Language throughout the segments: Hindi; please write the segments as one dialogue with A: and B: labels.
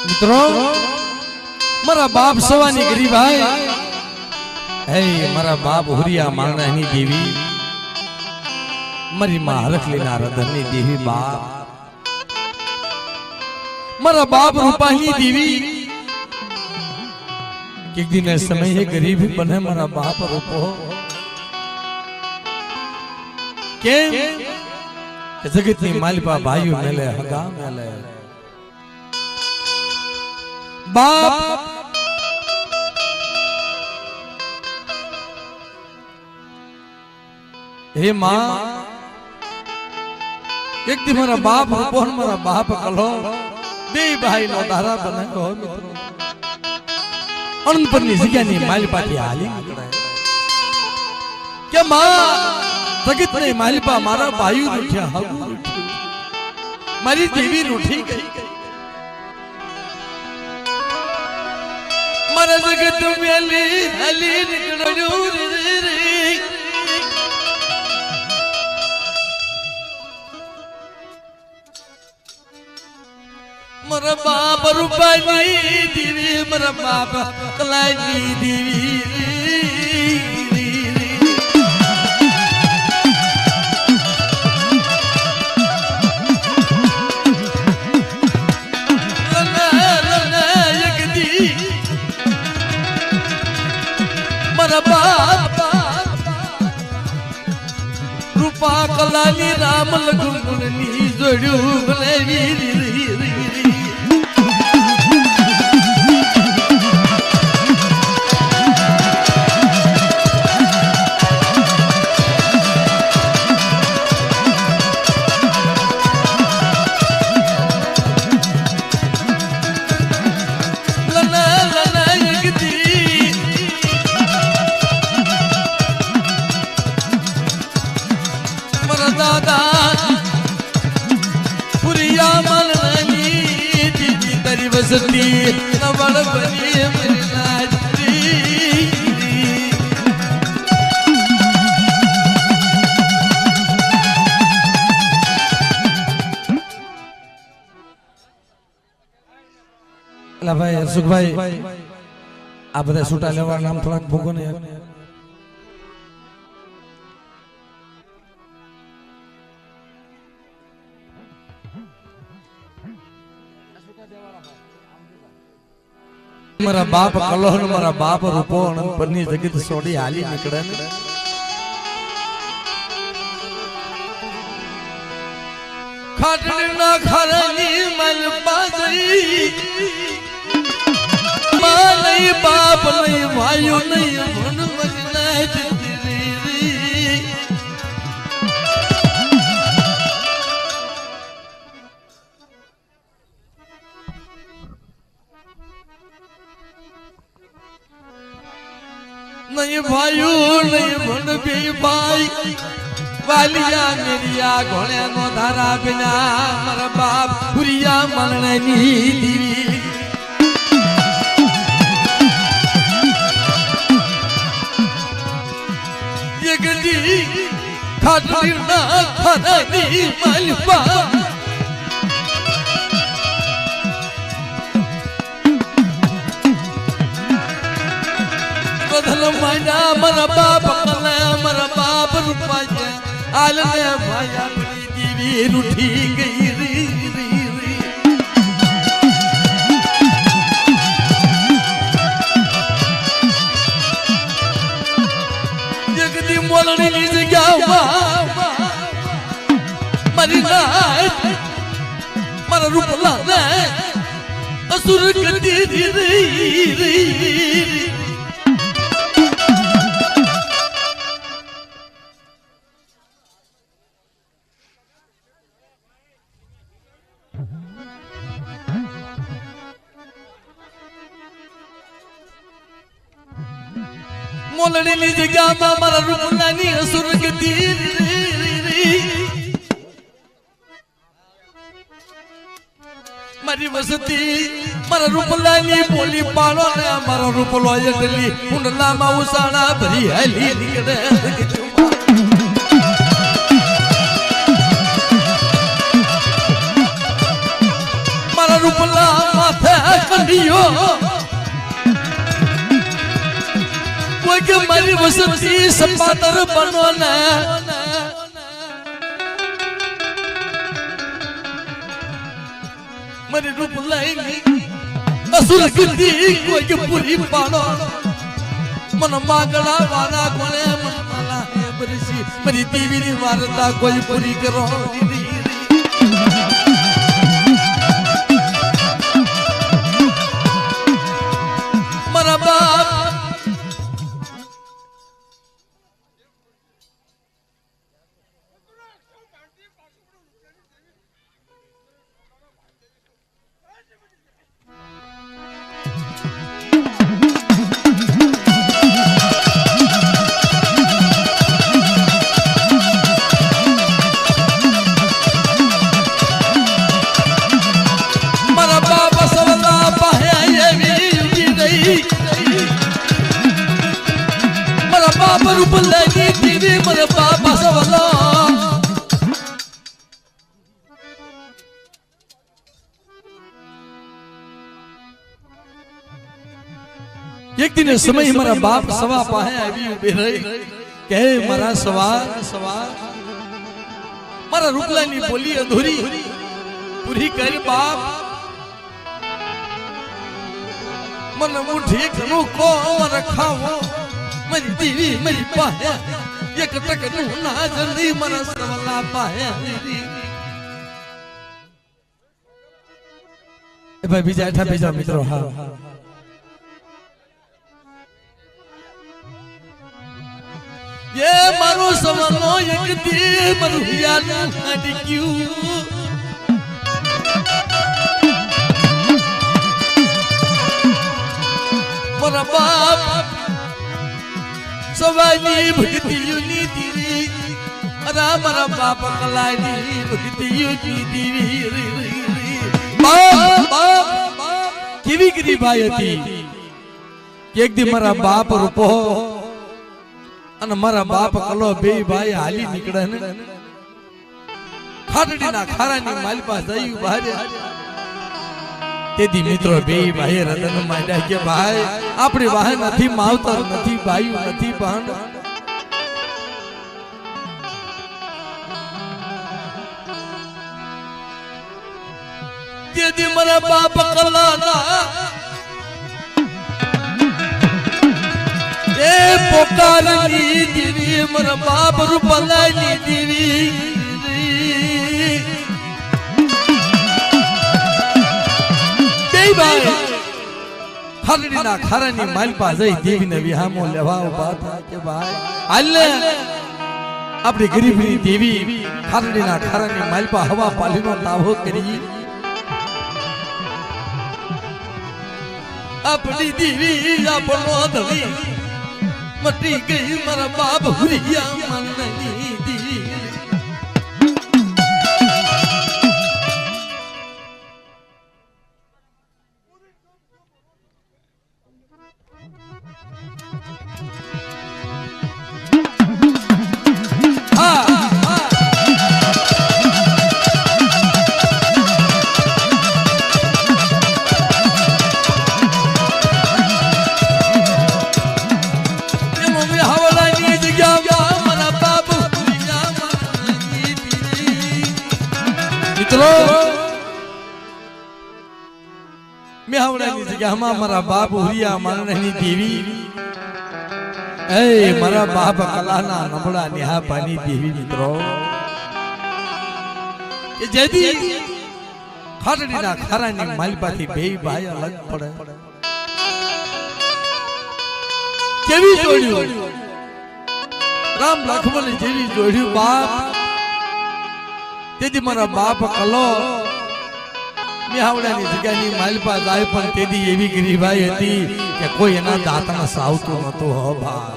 A: મિત્રો મારા બાપ સવાની ગરીબ ભાઈ હે મારા બાપ હુરિયા મારણાની દેવી મારી માં હરખલીના હૃદયની દેવી બાપ મારા બાપ રૂપાની દેવી એક दिन समय है गरीब बने मारा बाप रूपो केम जगत ની માલિપા ભાઈઓ મેલે હગા મેલે बाप हे मां एक दिन मारा बाप रूपो मारा बाप कलो बे भाई नो धारा बने हो मित्रों अनपनी जग्यानी मालिपाથી હાલી નીકળાય કે માં જગત ને માલિપા મારા ભાઈઓ રૂઠ્યા હગુ રૂઠ્યું મારી દેવી રૂઠી ગઈ મારા જગત મેલી હાલી નીકળ્યું રે મારા બાપ રૂપાની દેવી મારા બાપ કલાની દેવી મારા બાપ રૂપા કલાની રામ લખુની જોડ્યું ભલે बसती नवल बनी मेरी लाजरी ला भाई सुख भाई आ બધા છૂટા લેવા નામ થોડાક ભોગો ને મારા બાપ કલોહ ને મારા બાપ રૂપો અનંત પરની જગત છોડી હાલી નીકળે ને ખાટલીના ખરની મન પાજરી માં નહીં બાપ નહીં ભાઈઓ નહીં મન મજના જતી नहीं भाइयों नहीं भन भी भाई वालिया मेरिया घोड़े नो धारा बिना मारा बाप पुरिया मरने नी दीवी ये गदी खाटली ना खरानी मालपा माया मरा बाप कला मरा बाप रूपाया आलने भाया मेरी देवी रूठी गई री री री जगदी मोलनी नी जगह मरी ना मरा रूपला ना असुर गदी री री री मोलनी जगह में मारा रूपलानी असुर गदी मारी वसती मारा रूपलानी बोली पालो ने मारा रूपलो यडली कुंडला मा उसाणा भरी हाली निकड़े मारा रूपला माथे कंडियो कोई के मारी वसती सपातर बनो ना मरी रूप लाएंगे असुर गिद्दी कोई के पूरी पानो मन मागड़ा वाला कोने मन माला है बरसी मरी देवी नी वारता कोई पूरी करो मरा बाप रूप लगी दीवी मरे बाबा सवला एक दिन समय हमारा बाप सवा पाहे आई उबे रहे कहे मारा सवार मारा रुकला नहीं बोली अधूरी पूरी कर बाप मन मुठी करो को रखाओ मरी देवी मरी पाया एक टक ना जल्दी मन सवला पाया ए भाई बीजा ठा बीजा मित्रों हां ये मारो सवलो एक दी मरुया ना क्यों मरा बाप सवाली भक्ति युनी दीवी अरा मरा बाप कलानी भक्ति युनी दीवी बाप केवी गिरी भाई एक दिन मरा बाप रूपो अन मरा बाप कलो बे भाई हाली निकड़े ने खाटडी ना खारानी माल पास जाई बाहर तेदी मित्रो बे भाई रतन माड्या के भाई आपणी वाह नथी मावतर नथी भाई नथी बहन तेदी मरा बाप कलाना ए पोकारनी दीवी मरा बाप रूपलानी दीवी खारनी ना खारानी माल पाजई देवी ने विहामो लेवा उभा था के भाई अल्ले अपनी गरीबी देवी खारनी ना खारानी माल पा हवा पालीनो तावो करी अपनी देवी अपनो धवी मटी गई मरा बाप हुरिया मन नहीं देवी मैं हवड़ानी जगह हमारा बाप हुरिया मन नहीं देवी ए मरा बाप कलाना नबड़ा निहा पानी देवी मित्रों ये जदी खाटडी ना खारानी मालपाथी बे भाई अलग पड़े केवी जोड़्યું राम लक्ष्मण जेवी जोड़્યું बाप तेदी मरा बाप कलो मेहावડાની જગ્યાની માલપા જાય પણ તેદી એવી ગરીબાઈ હતી કે કોઈ એના દાંતમાં સાવતું નતો હો બાપ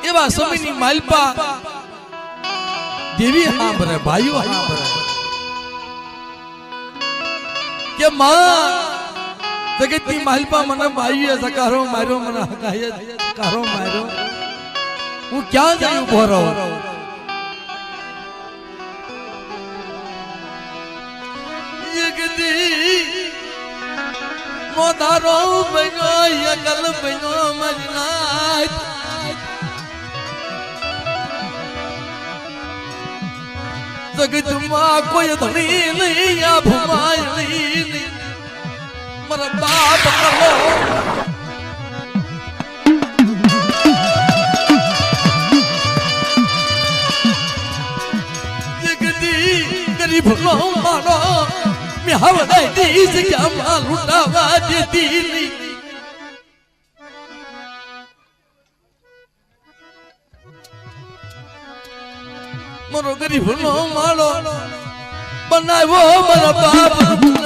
A: એવા સમયની માલપા દેવી સાંભળે ભાઈઓ સાંભળે કે માં જગતની માલપા મને ભાઈએ સકારો માર્યો મને હકાયે સકારો માર્યો હું ક્યાં જઈ ઊભો રહું जगदी નો તારો બન્યો યકલ બન્યો મજના જગતમાં કોઈ ધણી નહીં આ ભમાય નહીં મારા બાપ કરો જગતી ગરીબ નો મારો મેં હવડાઈ દી જગ્યામાં લૂંટાવા દેતી નહીં મારો ગરીબ નો માળો બનાવ્યો મારા બાપ